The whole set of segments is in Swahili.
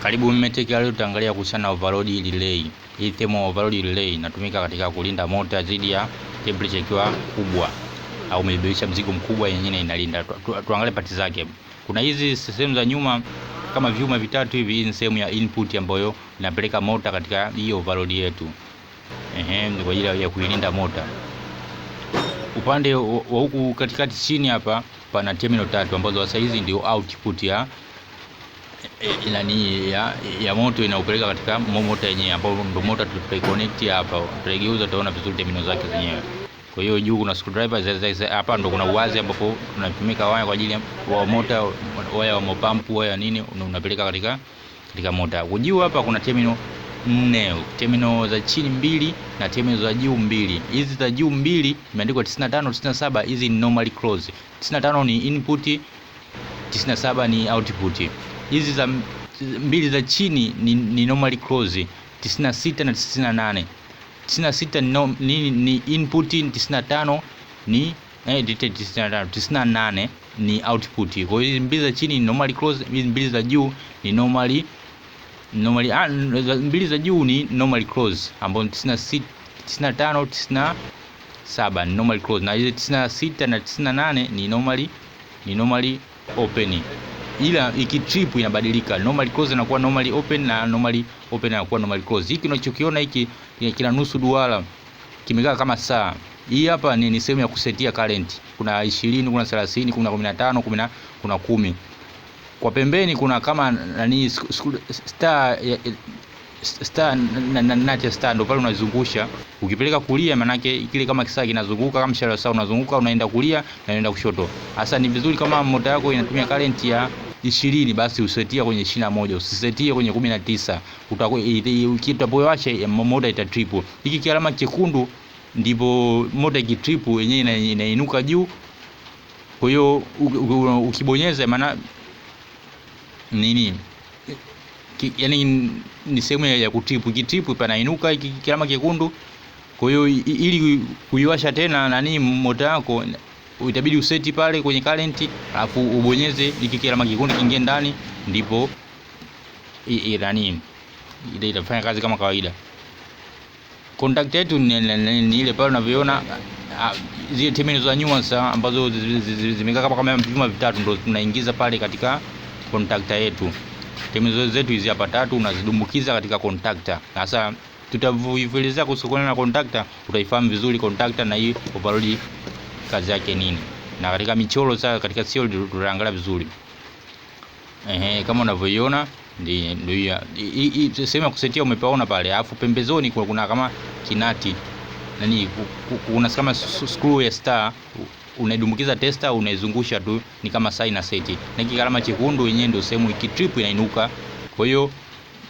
Karibu Mmetech. Leo tutaangalia kuhusiana na overload relay. Hii thermo overload relay inatumika katika kulinda mota dhidi ya temperature ikiwa kubwa au umebebesha mzigo mkubwa, yenyewe inalinda. Tuangalie pati zake. Kuna hizi sehemu za nyuma kama vyuma vitatu hivi. Hii ni sehemu ya input ambayo inapeleka mota katika hiyo overload yetu. Ni kwa ajili ya kuilinda mota. Upande wa huku katikati chini hapa pana terminal tatu ambazo sasa hizi ndio output ya ya moto inaupeleka katika motor yenyewe, ambapo ndio motor tutaiconnect hapa. Tuligeuza utaona vizuri terminal zake zenyewe. Kwa hiyo juu kuna screwdriver hapa, ndio kuna uwazi ambapo tunatumika waya kwa ajili ya motor, waya wa mopampu, waya nini unapeleka katika motor. Juu hapa kuna terminal 4, terminal za chini 2 na terminal za juu 2. Hizi za juu 2 imeandikwa 95 97, hizi ni normally close. 95 ni input, 97 ni output. Hizi za mbili za chini ni normally close, 96 na 98. 96 ni input, 95 ni 98 ni output. Kwa hiyo hizi mbili za chini ni normally close, hizi mbili za juu ni normally mbili za juu ni normally close, ambapo 96 95 97 ni normally close, na hizi 96 na 98 ni normally open. Ila ikitrip inabadilika, normally close inakuwa normally open na normally open inakuwa normally close. Hiki unachokiona hiki kina nusu duara, kimekaa kama saa. Hii hapa ni sehemu ya kusetia current. Kuna 20, kuna 30, kuna 15, kuna 10. Kwa pembeni kuna kama nani star na star, ndio pale unazungusha. Ukipeleka kulia, manake kile kama kisaa kinazunguka kama mshale wa saa, unazunguka unaenda kulia na unaenda kushoto. Hasa ni vizuri kama mota yako inatumia current ya 20, basi usetia kwenye 21, usisetie kwenye 19. Ukitapowasha mota itatrip. Hiki kialama chekundu ndipo mota ikitrip yenyewe inainuka juu. Kwa hiyo ukibonyeza, maana nini, yani ni sehemu ya kutrip. Ikitrip panainuka hiki kialama chekundu. Kwa hiyo ili kuiwasha tena nani mota yako, itabidi useti pale kwenye current, alafu ubonyeze hiki kialama chekundu kiingie ndani, ndipo nani ile itafanya kazi kama kawaida. Contact yetu ni ile pale unavyoona. Zile terminal za nyuma sasa ambazo zimekaa kama vyuma vitatu, ndio tunaingiza pale katika contactor yetu. Terminal zetu hizi hapa tatu unazidumbukiza katika contactor. Sasa tutavyoelezea kuhusu na contactor, utaifahamu vizuri contactor na hii overload kazi yake nini, na katika michoro sasa, katika sio tutaangalia vizuri. Kama unavyoiona ndio hii sehemu ya kusetia umepaona pale, alafu pembezoni kuna kama kinati nani, kuna kama screw ya star, unaidumbukiza tester, unaizungusha tu, ni kama saa ina seti. Na hiki alama chekundu yenyewe ndio sehemu ikitrip inainuka. Kwa hiyo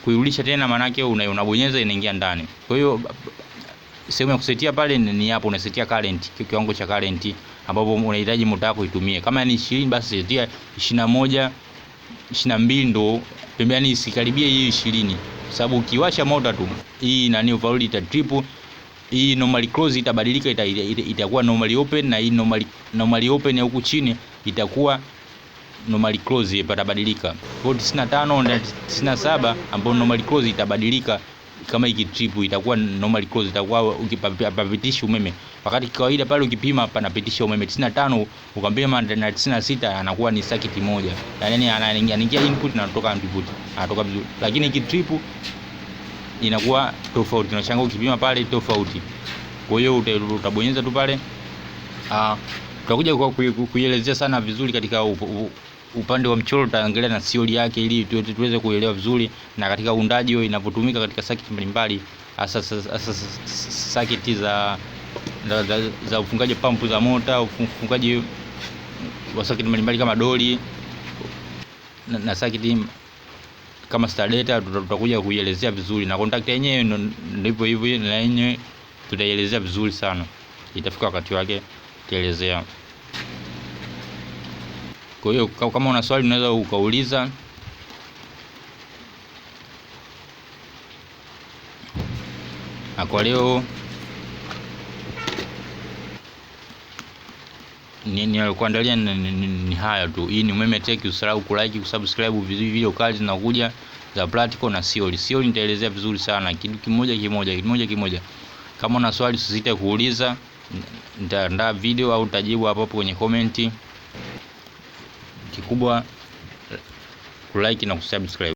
kuirudisha tena, maana yake unabonyeza inaingia ndani. Kwa hiyo sehemu ya kusetia pale ni hapo, unasetia current, kiwango cha current ambapo unahitaji mota yako itumie. Kama ni 20, basi setia 21, 22, ndo pembeni isikaribie hii 20, sababu ukiwasha mota tu hii nani overload itatrip. Hii normally close itabadilika, itakuwa normally open, na hii normally open ya huku chini itakuwa normally close, itabadilika. Kwa 95 na 97 ambapo normally close itabadilika kama ikitrip, itakuwa normally close, itakuwa ukipapitishi umeme. Wakati kawaida pale ukipima panapitisha umeme. 95 ukapima na 96 anakuwa ni circuit moja, yani anaingia input na anatoka output, anatoka vizuri. Lakini ikitrip inakuwa tofauti, unashangaa ukipima pale tofauti. Kwa hiyo utabonyeza tu pale. Tutakuja kuielezea sana vizuri katika upande wa mchoro, tutaangalia na theory yake ili tuweze kuelewa vizuri, na katika uundaji hiyo inavyotumika katika circuit mbalimbali, hasa circuit za ufungaji pampu za mota, ufungaji wa circuit mbalimbali kama doli na circuit kama starter. Tutakuja kuielezea vizuri, na contact yenyewe ndivyo hivyo, na yenyewe tutaielezea vizuri sana. Itafika wakati wake tuelezea. Kwa hiyo kama una swali unaweza ukauliza. Na kwa leo nilikuandalia ni haya tu. Hii ni Mmetech. Usisahau kulike, kusubscribe video kali zinakuja, za practical na theory. Theory nitaelezea vizuri sana kitu kimoja. Kama una swali usisite kuuliza, nitaandaa video au utajibu hapo kwenye comment. Kikubwa kulike na kusubscribe.